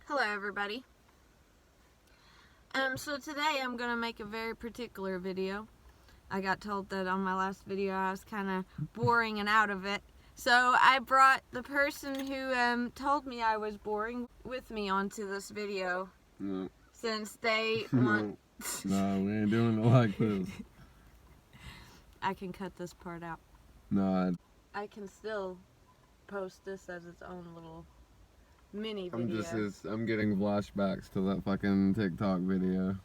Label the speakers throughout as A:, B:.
A: Hello everybody. So today I'm going to make a very particular video. I got told that on my last video I was kind of boring and out of it. So I brought the person who told me I was boring with me onto this video.
B: No.
A: Since they want...
B: No, we ain't doing it like this.
A: I can cut this part out.
B: No,
A: I can still post this as its own little mini video.
B: I'm getting flashbacks to that fucking TikTok video.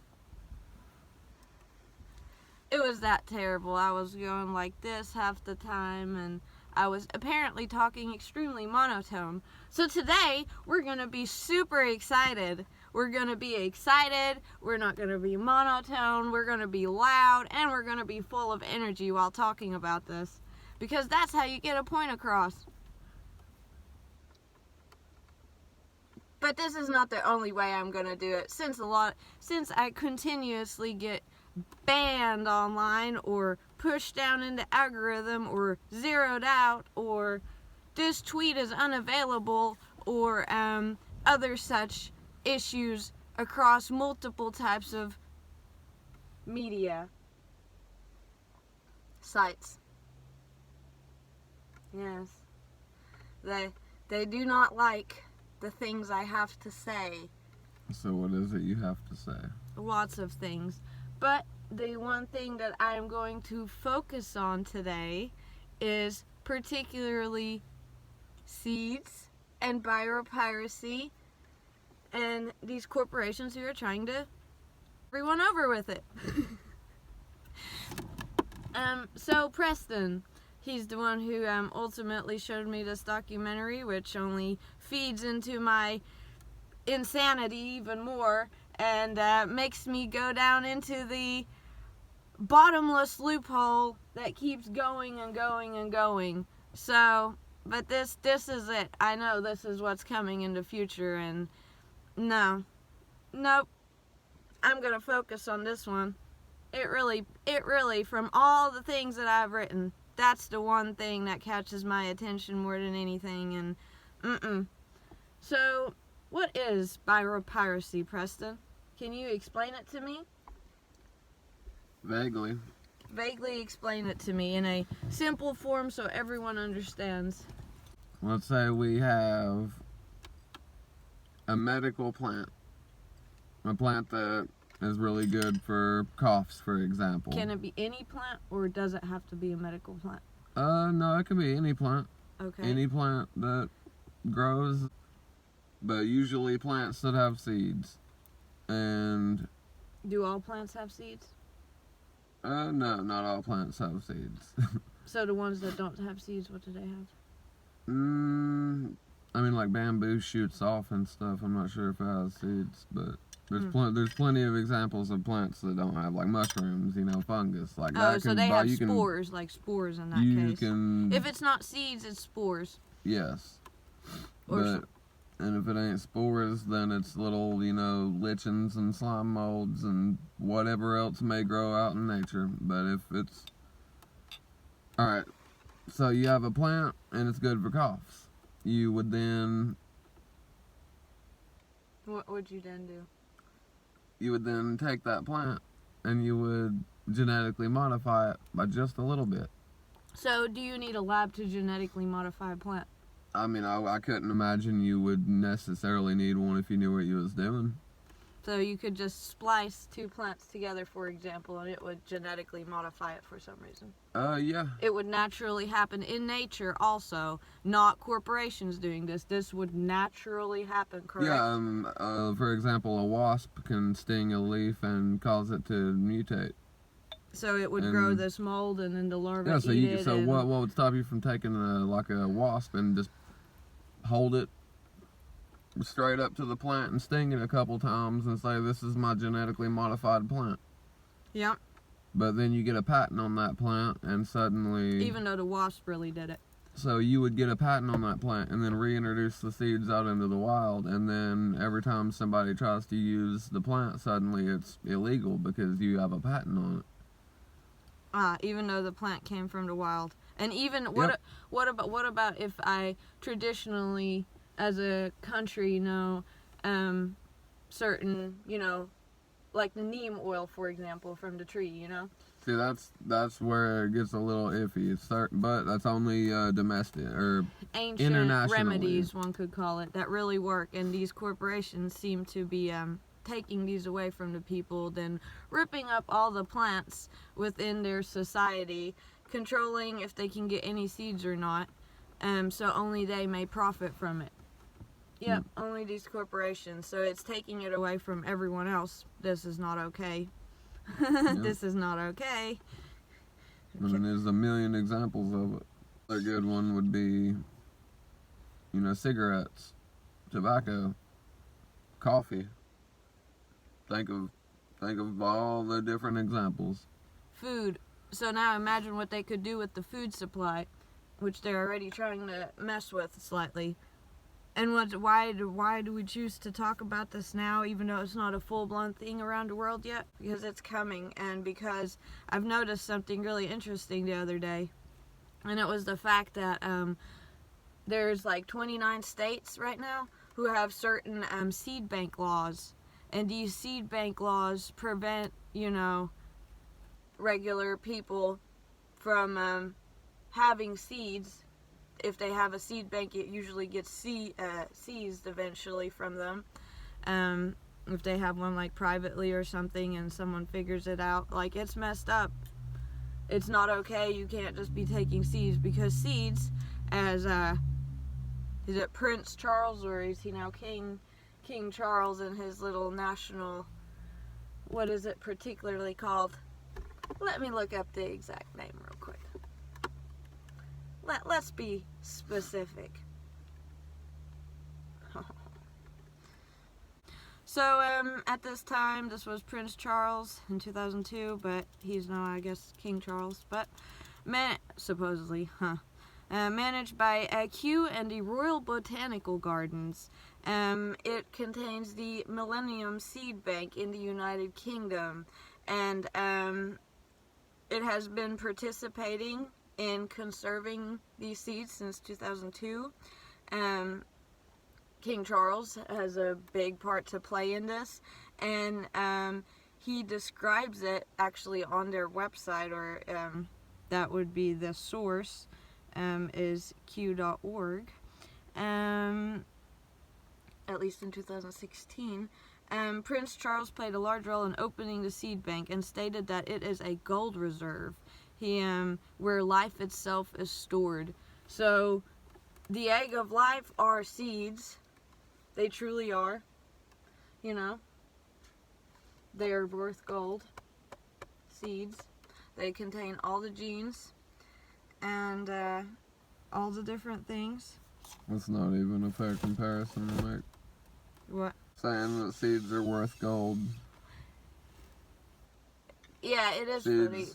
A: It was that terrible. I was going like this half the time, and I was apparently talking extremely monotone. So today, we're going to be super excited. We're going to be excited, we're not going to be monotone, we're going to be loud, and we're going to be full of energy while talking about this. Because that's how you get a point across. But this is not the only way I'm going to do it. Since I continuously get banned online or pushed down into algorithm or zeroed out or this tweet is unavailable or other such issues across multiple types of media sites. Yes. They do not like the things I have to say.
B: So what is it you have to say?
A: Lots of things. But the one thing that I am going to focus on today is particularly seeds and biopiracy and these corporations who are trying to everyone over with it. So Preston, he's the one who ultimately showed me this documentary, which only feeds into my insanity even more and makes me go down into the bottomless loophole that keeps going and going and going. So, but this is it. I know this is what's coming in the future, and nope. I'm gonna focus on this one. It really, from all the things that I've written, that's the one thing that catches my attention more than anything, and So, what is biopiracy, Preston? Can you explain it to me?
B: Vaguely.
A: Vaguely explain it to me in a simple form so everyone understands.
B: Let's say we have a medical plant. A plant that is really good for coughs, for example.
A: Can it be any plant, or does it have to be a medical plant?
B: No, it can be any plant.
A: Okay.
B: Any plant that grows, but usually plants that have seeds. And
A: do all plants have seeds?
B: No, not all plants have seeds.
A: So the ones that don't have seeds, what do they have?
B: I mean, like bamboo shoots off and stuff. I'm not sure if it has seeds, but there's plenty of examples of plants that don't have, like mushrooms, fungus, like that.
A: Oh, so they have spores, like spores in that case. If it's not seeds, it's spores.
B: Yes. And if it ain't spores, then it's little, lichens and slime molds and whatever else may grow out in nature. But if it's... Alright, so you have a plant and it's good for coughs. You would then...
A: What would you then do?
B: You would then take that plant and you would genetically modify it by just a little bit.
A: So do you need a lab to genetically modify a plant?
B: I mean, I couldn't imagine you would necessarily need one if you knew what you was doing.
A: So you could just splice two plants together, for example, and it would genetically modify it for some reason.
B: Yeah.
A: It would naturally happen in nature also, not corporations doing this. This would naturally happen, correct?
B: Yeah, for example, a wasp can sting a leaf and cause it to mutate.
A: So it would grow this mold and then the larvae eat it.
B: So what would stop you from taking a wasp and just hold it straight up to the plant and sting it a couple times and say, this is my genetically modified plant?
A: Yep.
B: But then you get a patent on that plant and suddenly...
A: Even though the wasp really did it.
B: So you would get a patent on that plant and then reintroduce the seeds out into the wild, and then every time somebody tries to use the plant, suddenly it's illegal because you have a patent on it.
A: Even though the plant came from the wild. And even, what about if I traditionally, as a country, certain, like the neem oil, for example, from the tree,
B: See, that's where it gets a little iffy. It's but that's only domestic or
A: ancient
B: internationally.
A: remedies, one could call it, that really work, and these corporations seem to be taking these away from the people, then ripping up all the plants within their society, controlling if they can get any seeds or not, so only they may profit from it. Yep, only these corporations. So it's taking it away from everyone else. This is not okay. This is not okay.
B: I mean, there's a million examples of it. A good one would be, cigarettes, tobacco, coffee. Think of all the different examples.
A: Food. So now imagine what they could do with the food supply, which they're already trying to mess with slightly. And why do we choose to talk about this now, even though it's not a full-blown thing around the world yet? Because it's coming, and because I've noticed something really interesting the other day, and it was the fact that there's like 29 states right now who have certain seed bank laws, and these seed bank laws prevent, regular people from having seeds. If they have a seed bank, it usually gets seized eventually from them. If they have one like privately or something and someone figures it out, like, it's messed up. It's not okay. You can't just be taking seeds, because seeds, as is it Prince Charles, or is he now King Charles in his little national, what is it particularly called? Let me look up the exact name real quick. Let's be specific. So, at this time, this was Prince Charles in 2002, but he's now, I guess, King Charles, but supposedly, managed by Kew and the Royal Botanical Gardens. It contains the Millennium Seed Bank in the United Kingdom, and it has been participating in conserving these seeds since 2002. King Charles has a big part to play in this, and he describes it actually on their website, or that would be the source, is Kew.org, at least in 2016. Prince Charles played a large role in opening the seed bank and stated that it is a gold reserve, where life itself is stored. So the egg of life are seeds. They truly are. They are worth gold. Seeds. They contain all the genes and all the different things.
B: That's not even a fair comparison to make.
A: What?
B: Saying that seeds are worth gold.
A: Yeah, it is
B: Seeds,
A: pretty.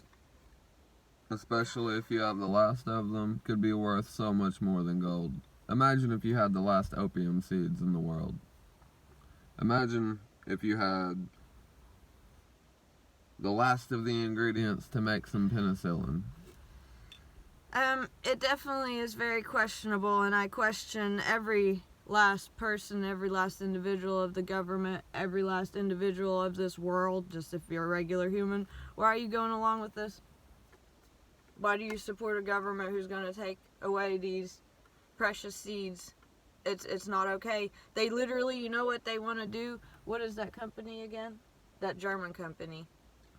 B: especially if you have the last of them, could be worth so much more than gold. Imagine if you had the last opium seeds in the world. Imagine if you had the last of the ingredients to make some penicillin.
A: It definitely is very questionable, and I question every last person, every last individual of the government, every last individual of this world, just if you're a regular human. Why are you going along with this? Why do you support a government who's going to take away these precious seeds? It's not okay. They literally, you know what they want to do? What is that company again? That German company.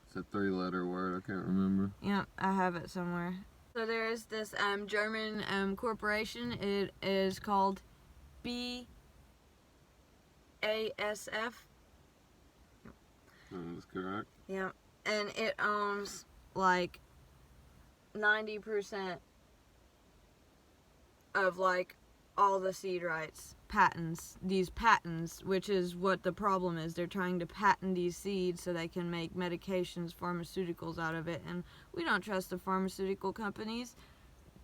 B: It's a 3-letter word, I can't remember.
A: Yeah, I have it somewhere. So there is this German corporation. It is called BASF.
B: That is correct.
A: Yeah, and it owns like 90% of like all the seed rights, these patents, which is what the problem is. They're trying to patent these seeds so they can make medications, pharmaceuticals out of it, and we don't trust the pharmaceutical companies.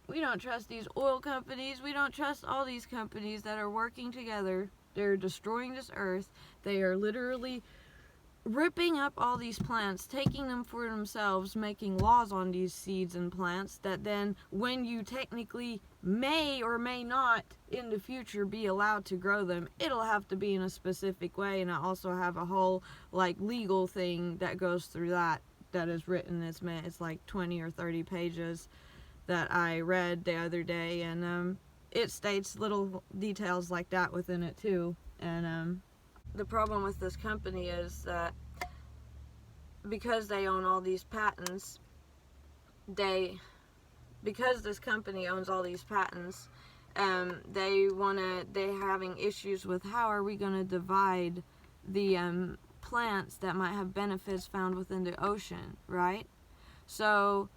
A: We don't trust these oil companies. We don't trust all these companies that are working together. They're destroying this earth. They are literally ripping up all these plants, taking them for themselves, making laws on these seeds and plants that then, when you technically may or may not in the future be allowed to grow them, it'll have to be in a specific way. And I also have a whole like legal thing that goes through that is written. It's like 20 or 30 pages that I read the other day, and it states little details like that within it too. And the problem with this company is that because they own all these patents, because this company owns all these patents, they're having issues with how are we going to divide the plants that might have benefits found within the ocean, right? So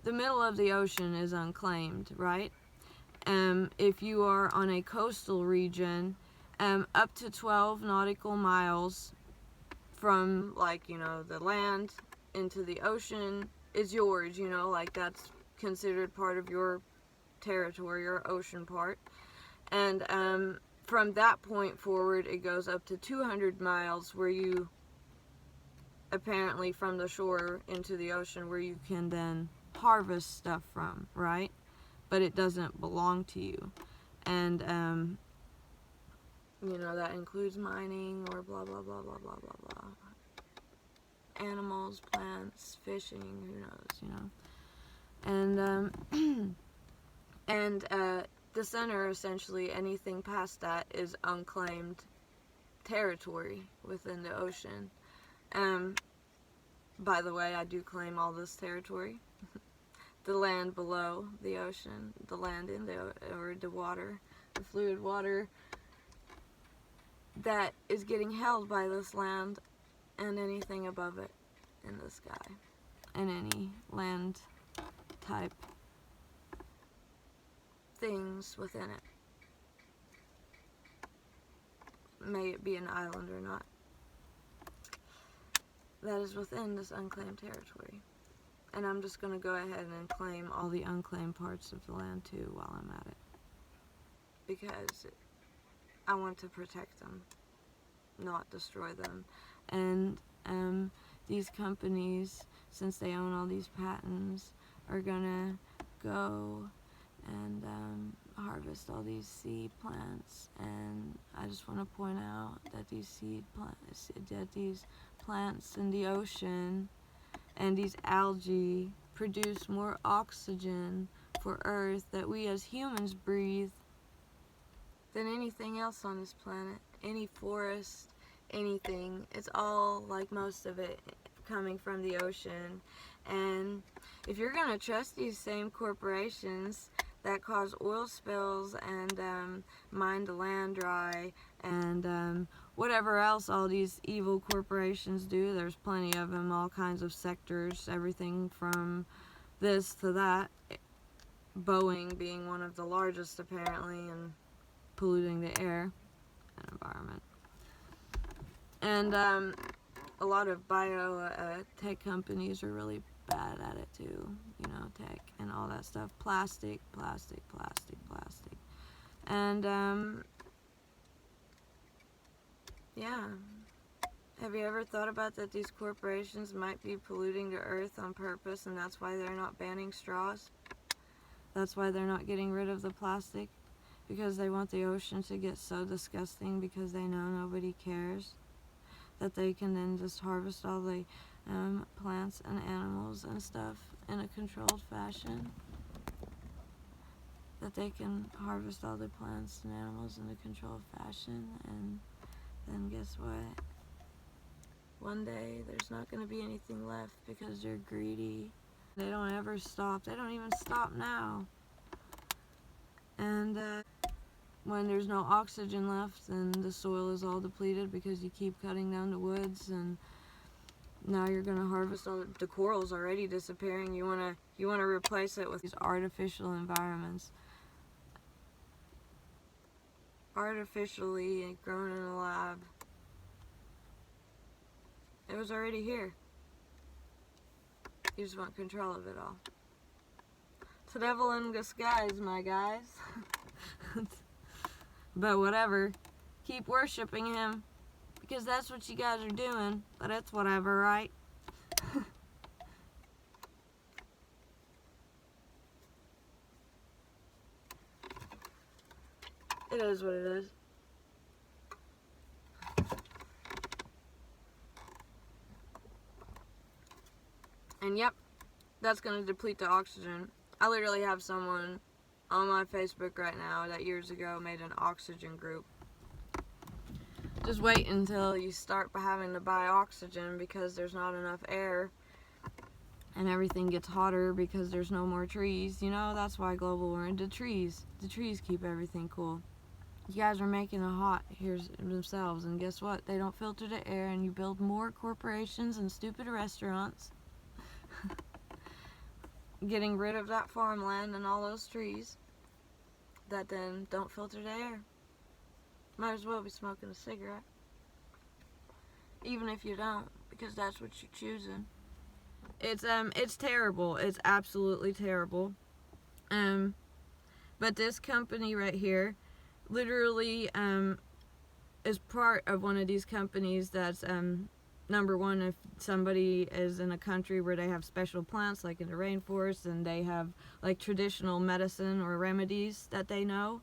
A: the middle of the ocean is unclaimed, right? If you are on a coastal region, up to 12 nautical miles from, like, the land into the ocean is yours, like that's considered part of your territory, your ocean part. And from that point forward, it goes up to 200 miles where you, apparently from the shore into the ocean, where you can then harvest stuff from, right? But it doesn't belong to you. And that includes mining or blah blah blah blah blah blah blah, animals, plants, fishing, who knows, and the center, essentially anything past that is unclaimed territory within the ocean. By the way, I do claim all this territory. The land below the ocean, the land in the water, the fluid water that is getting held by this land, and anything above it in the sky, and any land type things within it, may it be an island or not, that is within this unclaimed territory. And I'm just going to go ahead and claim all the unclaimed parts of the land too while I'm at it, because I want to protect them, not destroy them. And these companies, since they own all these patents, are gonna go and harvest all these seed plants. And I just want to point out that these plants in the ocean and these algae produce more oxygen for Earth that we as humans breathe than anything else on this planet. Any forest, anything. It's all, like most of it, coming from the ocean. And if you're going to trust these same corporations that cause oil spills and mine the land dry and whatever else all these evil corporations do, there's plenty of them, all kinds of sectors, everything from this to that. Boeing being one of the largest, apparently, and polluting the air and environment. And a lot of tech companies are really bad at it too, tech and all that stuff. Plastic. And yeah. Have you ever thought about that these corporations might be polluting the earth on purpose, and that's why they're not banning straws? That's why they're not getting rid of the plastic, because they want the ocean to get so disgusting, because they know nobody cares, that they can then just harvest all the plants and animals and stuff in a controlled fashion. That they can harvest all the plants and animals in a controlled fashion, and then guess what? One day there's not going to be anything left because they're greedy. They don't ever stop. They don't even stop now. And when there's no oxygen left, then the soil is all depleted because you keep cutting down the woods, and now you're going to harvest all the corals already disappearing. You want to replace it with these artificial environments. Artificially grown in a lab. It was already here. You just want control of it all. It's the devil in disguise, my guys. But whatever. Keep worshiping him. because that's what you guys are doing, but it's whatever, right? It is what it is. And yep, that's going to deplete the oxygen. I literally have someone on my Facebook right now that years ago made an oxygen group. Just wait until you start having to buy oxygen because there's not enough air and everything gets hotter because there's no more trees. You know, that's why global warming, the trees keep everything cool. You guys are making it hot here themselves, and guess what? They don't filter the air, and you build more corporations and stupid restaurants. Getting rid of that farmland and all those trees that then don't filter the air. Might as well be smoking a cigarette. Even if you don't, because that's what you're choosing. It's terrible. It's absolutely terrible. But this company right here literally is part of one of these companies that's number one, if somebody is in a country where they have special plants like in the rainforest and they have like traditional medicine or remedies that they know,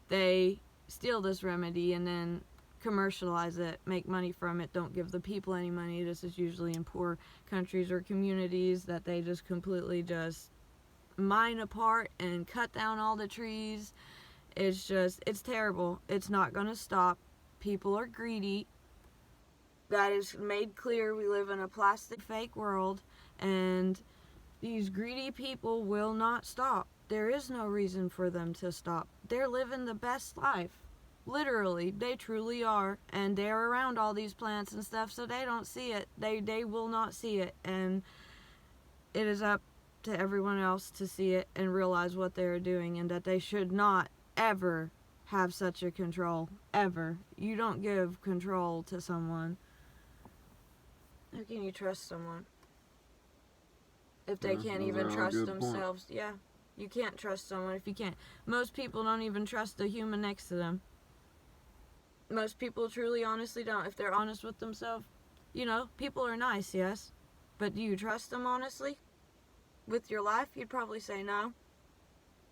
A: they steal this remedy and then commercialize it, make money from it, don't give the people any money. This is usually in poor countries or communities that they just completely just mine apart and cut down all the trees. It's terrible. It's not going to stop. People are greedy. That is made clear. We live in a plastic fake world, and these greedy people will not stop. There is no reason for them to stop. They're living the best life. Literally, they truly are, and they're around all these plants and stuff, so they don't see it. They will not see it, and it is up to everyone else to see it and realize what they're doing, and that they should not ever have such a control. Ever. You don't give control to someone. How can you trust someone if they can't even trust themselves? Yeah, you can't trust someone if you can't. Most people don't even trust the human next to them. Most people truly, honestly don't. If they're honest with themselves, you know, people are nice, yes, but do you trust them honestly? With your life, you'd probably say no.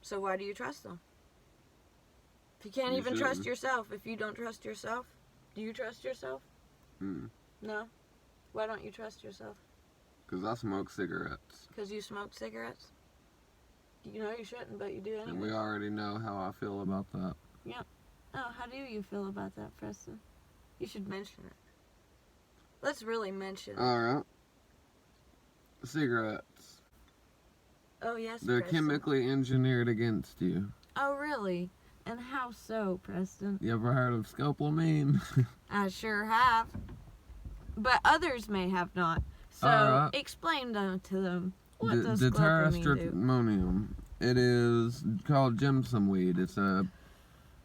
A: So why do you trust them? If you can't even trust yourself, if you don't trust yourself, do you trust yourself? No? Why don't you trust yourself?
B: Because I smoke cigarettes.
A: Because you smoke cigarettes? You know you shouldn't, but you do anyway.
B: And we already know how I feel about that.
A: Yep. Oh, how do you feel about that, Preston? You should mention it. Let's really mention it.
B: Alright. Cigarettes.
A: Oh, yes,
B: They're
A: Preston.
B: chemically engineered against you.
A: Oh, really? And how so, Preston?
B: You ever heard of scopolamine?
A: I sure have. But others may have not. So, explain them to them. What does scopolamine do?
B: Deuterostramonium. It is called Jimson weed. It's a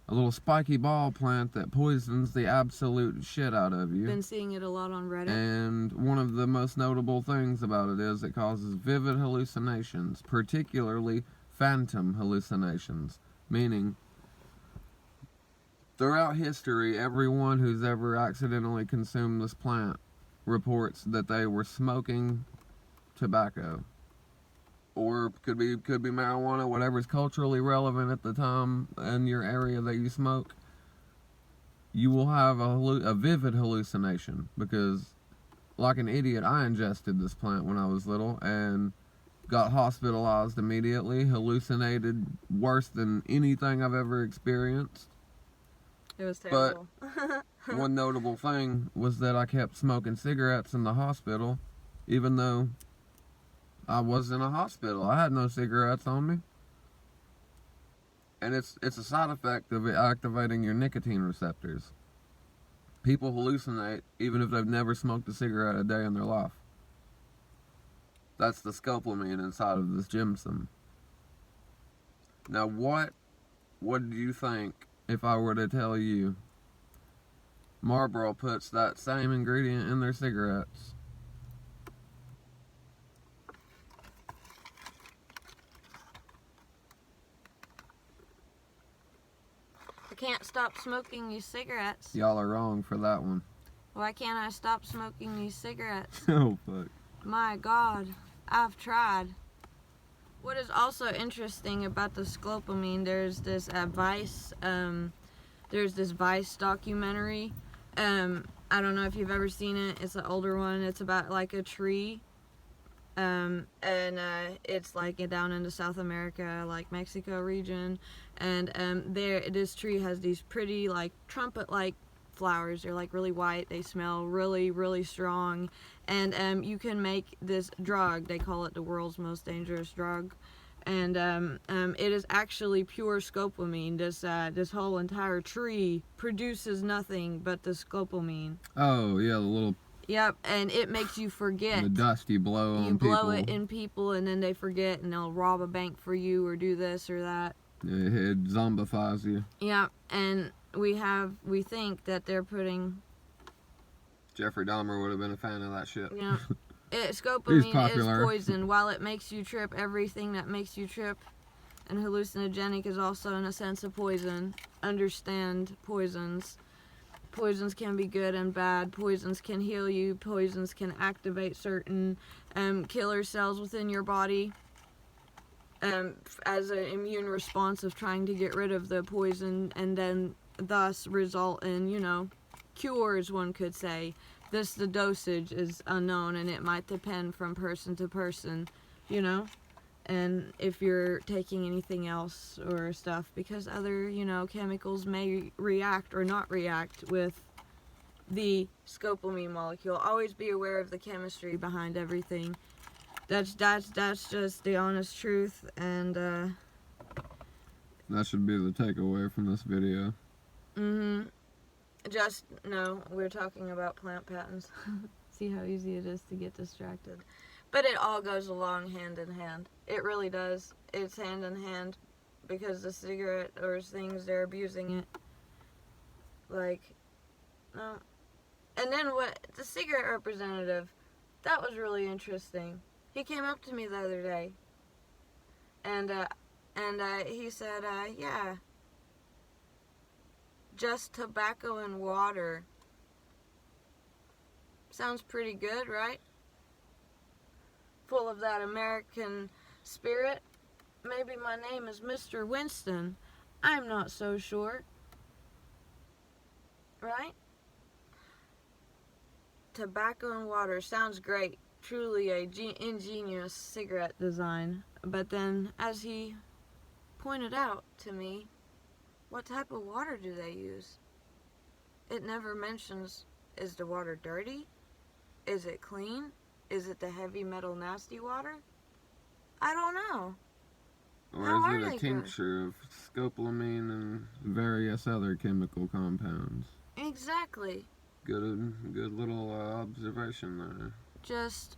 B: little spiky ball plant that poisons the absolute shit out of you.
A: Been seeing it a lot on Reddit.
B: And one of the most notable things about it is it causes vivid hallucinations, particularly phantom hallucinations, meaning throughout history, everyone who's ever accidentally consumed this plant reports that they were smoking tobacco. Or could be marijuana, whatever's culturally relevant at the time in your area that you smoke. You will have a vivid hallucination because, like an idiot, I ingested this plant when I was little and got hospitalized immediately, hallucinated worse than anything I've ever experienced.
A: It was terrible.
B: But one notable thing was that I kept smoking cigarettes in the hospital, even though I was in a hospital. I had no cigarettes on me. And it's a side effect of it activating your nicotine receptors. People hallucinate even if they've never smoked a cigarette a day in their life. That's the scopolamine inside of this Jimson. Now what do you think if I were to tell you Marlboro puts that same ingredient in their cigarettes?
A: I can't stop smoking these cigarettes.
B: Y'all are wrong for that one.
A: Why can't I stop smoking these cigarettes?
B: Oh, fuck.
A: My God, I've tried. What is also interesting about the scopolamine, there's this Vice documentary. I don't know if you've ever seen it. It's an older one. It's about like a tree. It's like down into South America, like Mexico region. And this tree has these pretty like trumpet-like flowers. They're like really white. They smell really, really strong. And you can make this drug. They call it the world's most dangerous drug. And it is actually pure scopolamine. This whole entire tree produces nothing but the scopolamine.
B: Oh, yeah, the little...
A: Yep, and it makes you forget.
B: The dust you blow on people.
A: You blow it in people, and then they forget, and they'll rob a bank for you or do this or that.
B: Yeah, it zombifies you.
A: Yep, and we think that they're putting...
B: Jeffrey Dahmer would have been a fan of that shit.
A: Yeah. Scopolamine is poison. While it makes you trip, everything that makes you trip and hallucinogenic is also in a sense a poison. Understand poisons. Poisons can be good and bad. Poisons can heal you. Poisons can activate certain killer cells within your body as an immune response of trying to get rid of the poison, and then thus result in, cures, one could say. The dosage is unknown, and it might depend from person to person, and if you're taking anything else or stuff, because other, chemicals may react or not react with the scopolamine molecule. Always be aware of the chemistry behind everything. That's just the honest truth, and
B: that should be the takeaway from this video.
A: Just no, we're talking about plant patents. See how easy it is to get distracted. But it all goes along hand in hand. It really does. It's hand in hand, because the cigarette or things, they're abusing it. Like, no. And then the cigarette representative, that was really interesting. He came up to me the other day, and he said, yeah, just tobacco and water. Sounds pretty good, right? Full of that American spirit. Maybe my name is Mr. Winston. I'm not so sure. Right? Tobacco and water sounds great. Truly a ingenious cigarette design. But then, as he pointed out to me, what type of water do they use? It never mentions, is the water dirty? Is it clean? Is it the heavy metal nasty water? I don't know.
B: Or is it a tincture of scopolamine and various other chemical compounds?
A: Exactly.
B: Good little observation there.
A: Just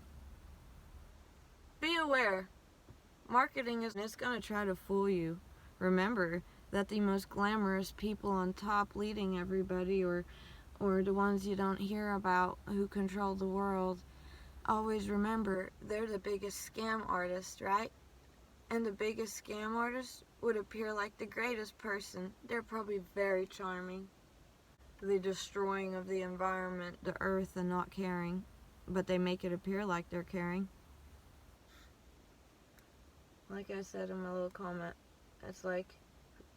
A: be aware. Marketing is going to try to fool you. Remember that the most glamorous people on top leading everybody, or the ones you don't hear about who control the world, always remember they're the biggest scam artists, right? And the biggest scam artist would appear like the greatest person. They're probably very charming. The destroying of the environment, the earth, and not caring. But they make it appear like they're caring. Like I said in my little comment, it's like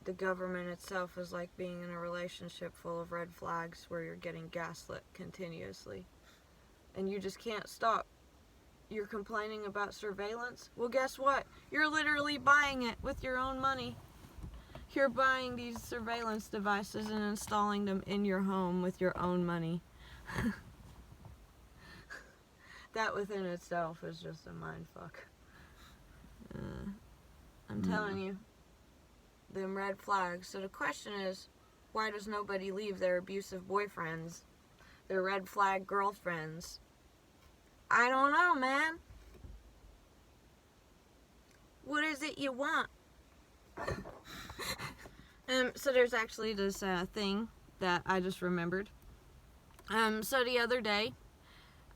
A: the government itself is like being in a relationship full of red flags where you're getting gaslit continuously. And you just can't stop. You're complaining about surveillance? Well, guess what? You're literally buying it with your own money. You're buying these surveillance devices and installing them in your home with your own money. That within itself is just a mindfuck. I'm telling you. Them red flags. So the question is, why does nobody leave their abusive boyfriends? Their red flag girlfriends? I don't know, man. What is it you want? So there's actually this thing that I just remembered. So the other day,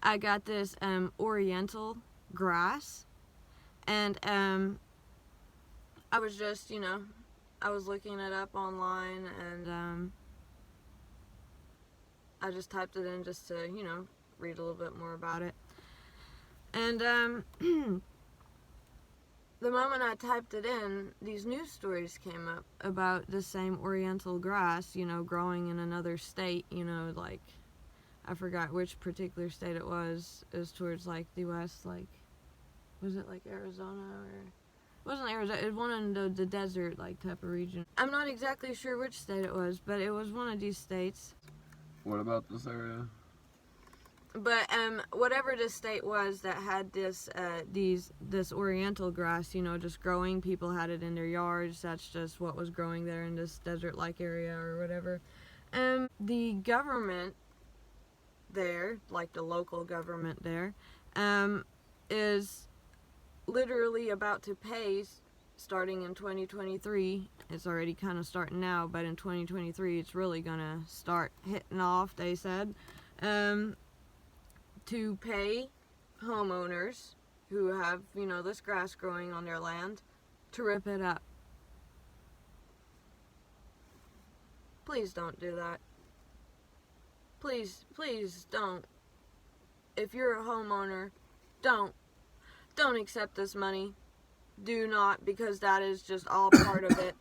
A: I got this oriental grass, and I was just, I was looking it up online, and I just typed it in just to, you know, read a little bit more about it. And the moment I typed it in, these news stories came up about the same oriental grass, you know, growing in another state, you know, like, I forgot which particular state it was. It was towards, like, the west, like, was it, like, Arizona, or... It wasn't Arizona, it was one in the desert, like, type of region. I'm not exactly sure which state it was, but it was one of these states.
B: What about this area?
A: But whatever this state was that had this oriental grass, you know, just growing, people had it in their yards. That's just what was growing there in this desert-like area or whatever. The government there, like the local government there, is literally about to pay, starting in 2023. It's already kind of starting now, but in 2023 it's really gonna start hitting off, they said. To pay homeowners who have, you know, this grass growing on their land to rip it up. Please don't do that. Please, please don't. If you're a homeowner, don't accept this money. Do not, because that is just all part of it.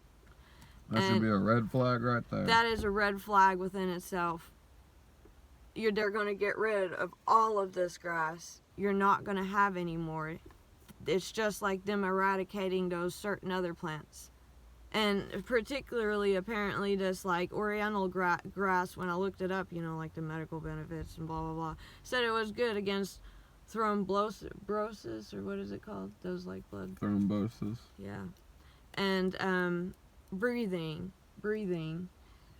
B: That should be a red flag right there.
A: That is a red flag within itself. They're going to get rid of all of this grass. You're not going to have any more. It's just like them eradicating those certain other plants. And particularly, apparently, this, like, oriental grass, when I looked it up, you know, like the medical benefits and blah, blah, blah, said it was good against thrombosis, or what is it called? Those, like, blood...
B: Thrombosis.
A: Yeah. And, breathing.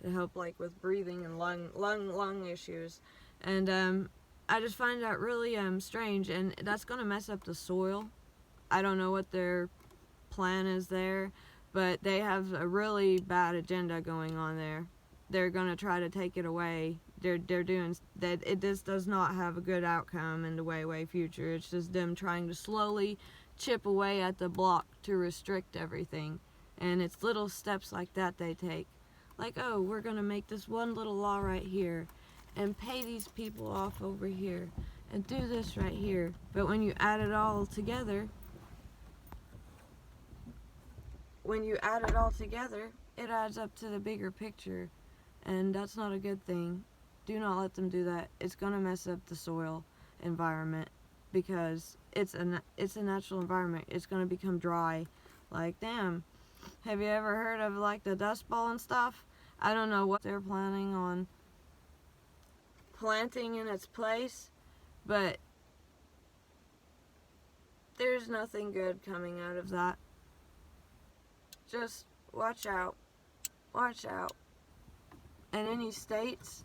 A: It helped, like, with breathing and lung issues. And I just find that really strange, and that's going to mess up the soil. I don't know what their plan is there, but they have a really bad agenda going on there. They're going to try to take it away. They're doing that. It just does not have a good outcome in the way future. It's just them trying to slowly chip away at the block to restrict everything. And it's little steps like that they take. Like, oh, we're going to make this one little law right here and pay these people off over here and do this right here. But when you add it all together, it adds up to the bigger picture. And that's not a good thing. Do not let them do that. It's going to mess up the soil environment because it's a natural environment. It's going to become dry. Like, damn. Have you ever heard of, like, the Dust Bowl and stuff? I don't know what they're planning on planting in its place, but there's nothing good coming out of that. Just watch out. Watch out. And any states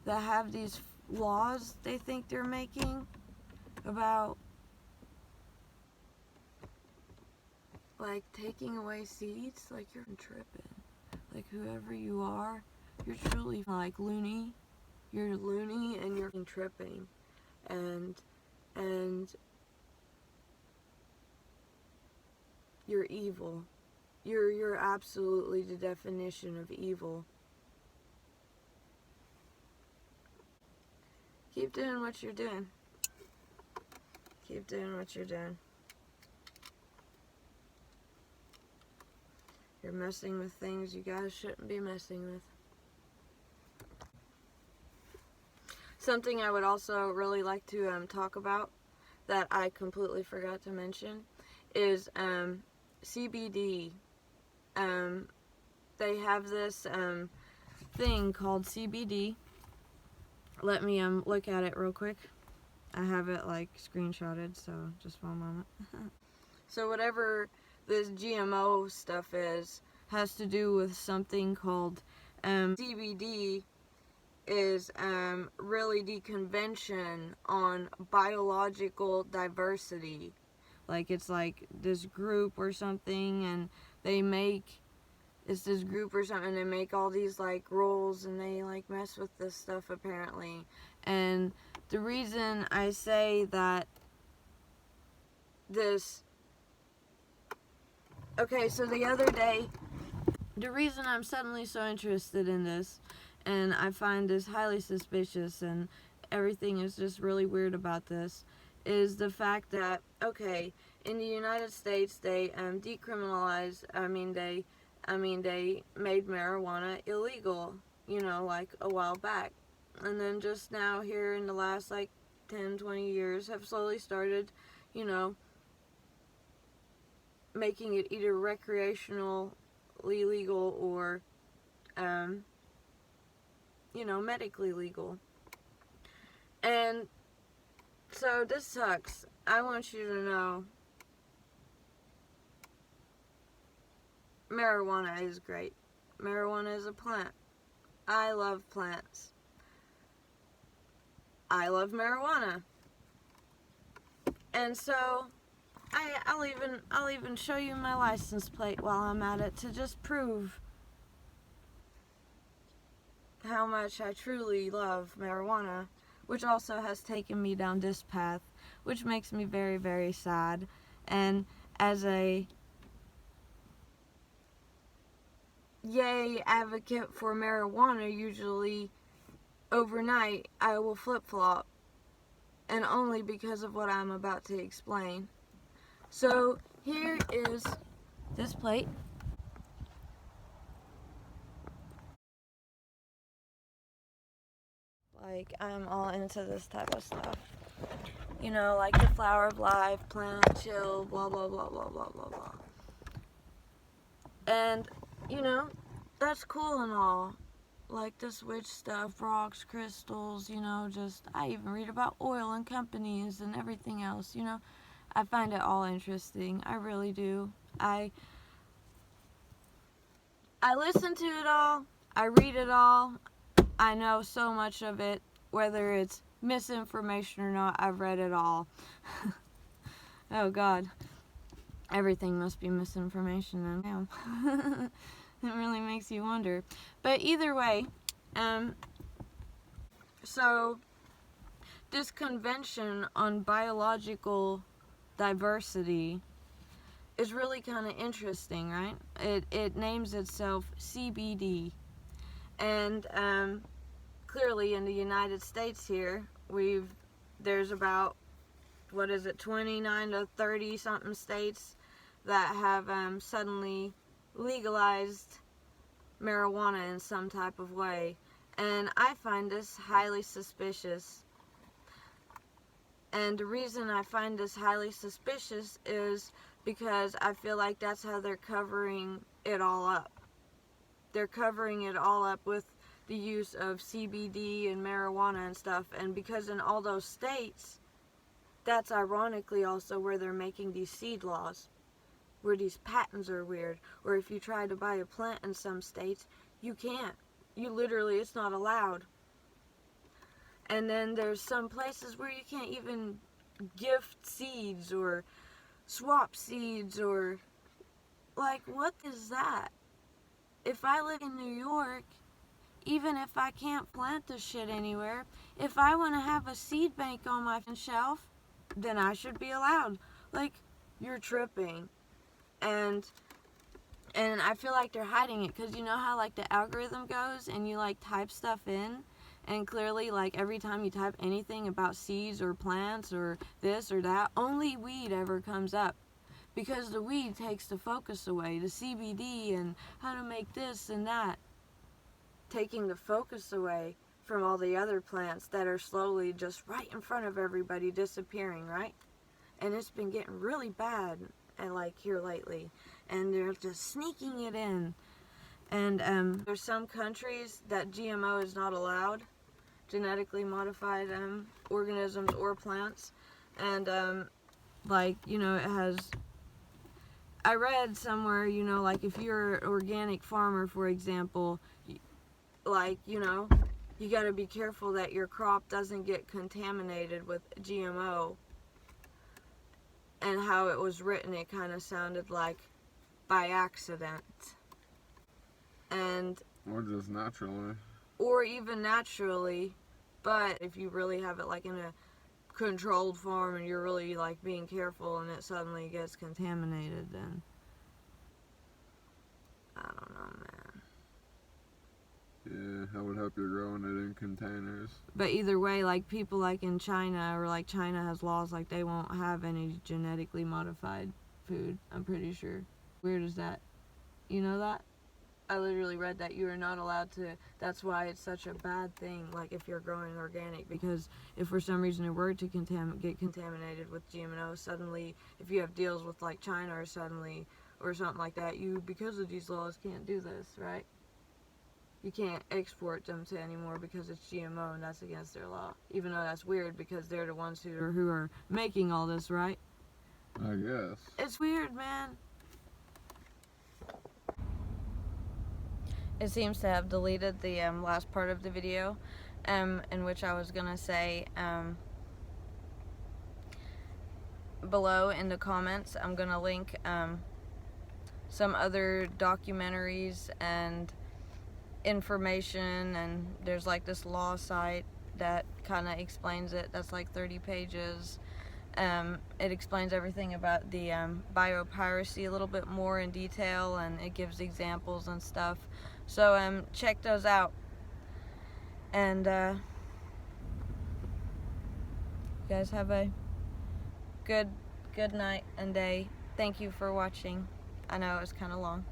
A: that have these laws they think they're making about, like, taking away seeds, like, you're tripping. Like, whoever you are, you're truly, like, loony. You're loony and you're tripping. And you're evil. You're absolutely the definition of evil. Keep doing what you're doing. Keep doing what you're doing. You're messing with things you guys shouldn't be messing with. Something I would also really like to talk about that I completely forgot to mention is CBD. They have this thing called CBD. Let me look at it real quick. I have it, like, screenshotted, so just one moment. So whatever this GMO stuff has to do with something called CBD is really the convention on biological diversity. Like, it's like this group or something, and they make all these, like, rules, and they, like, mess with this stuff apparently. And the reason I say that okay, so the other day, the reason I'm suddenly so interested in this and I find this highly suspicious, and everything is just really weird about this, is the fact that, okay, in the United States, they decriminalized, they made marijuana illegal, like a while back. And then just now here in the last like 10, 20 years have slowly started, making it either recreationally legal or, medically legal. And so this sucks. I want you to know marijuana is great. Marijuana is a plant. I love plants. I love marijuana. And so I'll even show you my license plate while I'm at it to just prove how much I truly love marijuana, which also has taken me down this path, which makes me very, very sad. And as a yay advocate for marijuana, usually overnight I will flip-flop, and only because of what I'm about to explain. So here is this plate. Like, I'm all into this type of stuff. Like the flower of life, plant, chill, blah, blah, blah, blah, blah, blah, blah. And, that's cool and all. Like the switch stuff, rocks, crystals, I even read about oil and companies and everything else, I find it all interesting. I really do. I listen to it all. I read it all. I know so much of it, whether it's misinformation or not. I've read it all. Oh God, everything must be misinformation then. Damn. It really makes you wonder. But either way, so this convention on biological diversity is really kind of interesting, right? It names itself CBD, and clearly in the United States here, there's about 29 to 30 something states that have suddenly legalized marijuana in some type of way, and I find this highly suspicious. And the reason I find this highly suspicious is because I feel like that's how they're covering it all up. They're covering it all up with the use of CBD and marijuana and stuff, and because in all those states, that's ironically also where they're making these seed laws, where these patents are weird, or if you try to buy a plant in some states, you can't. It's not allowed. And then there's some places where you can't even gift seeds or swap seeds, or like, what is that? If I live in New York, even if I can't plant this shit anywhere, if I want to have a seed bank on my shelf, then I should be allowed. Like, you're tripping. And I feel like they're hiding it, because you know how like the algorithm goes and you like type stuff in, and clearly like every time you type anything about seeds or plants or this or that, only weed ever comes up, because the weed takes the focus away, the CBD and how to make this and that, taking the focus away from all the other plants that are slowly just right in front of everybody disappearing, right? And it's been getting really bad, and like here lately, and they're just sneaking it in. And there's some countries that GMO is not allowed, genetically modified organisms or plants, and it has, I read somewhere, like if you're an organic farmer, for example, you got to be careful that your crop doesn't get contaminated with GMO. And how it was written, it kind of sounded like by accident.
B: Or just naturally.
A: Or even naturally, but if you really have it like in a controlled farm and you're really like being careful and it suddenly gets contaminated, then I don't know, man.
B: Yeah, I would hope you're growing it in containers.
A: But either way, like people like in China, or like China has laws like they won't have any genetically modified food, I'm pretty sure. Weird is that? You know that? I literally read that you are not allowed to. That's why it's such a bad thing, like if you're growing organic, because if for some reason it were to get contaminated with GMO, suddenly, if you have deals with like China or suddenly, or something like that, you, because of these laws, can't do this, right? You can't export them to anymore because it's GMO and that's against their law. Even though that's weird because they're the ones who are making all this, right?
B: I guess.
A: It's weird, man. It seems to have deleted the last part of the video, in which I was gonna say, below in the comments, I'm gonna link some other documentaries and information, and there's like this law site that kind of explains it. That's like 30 pages. It explains everything about the biopiracy a little bit more in detail, and it gives examples and stuff. So check those out. And you guys have a good night and day. Thank you for watching. I know it was kind of long.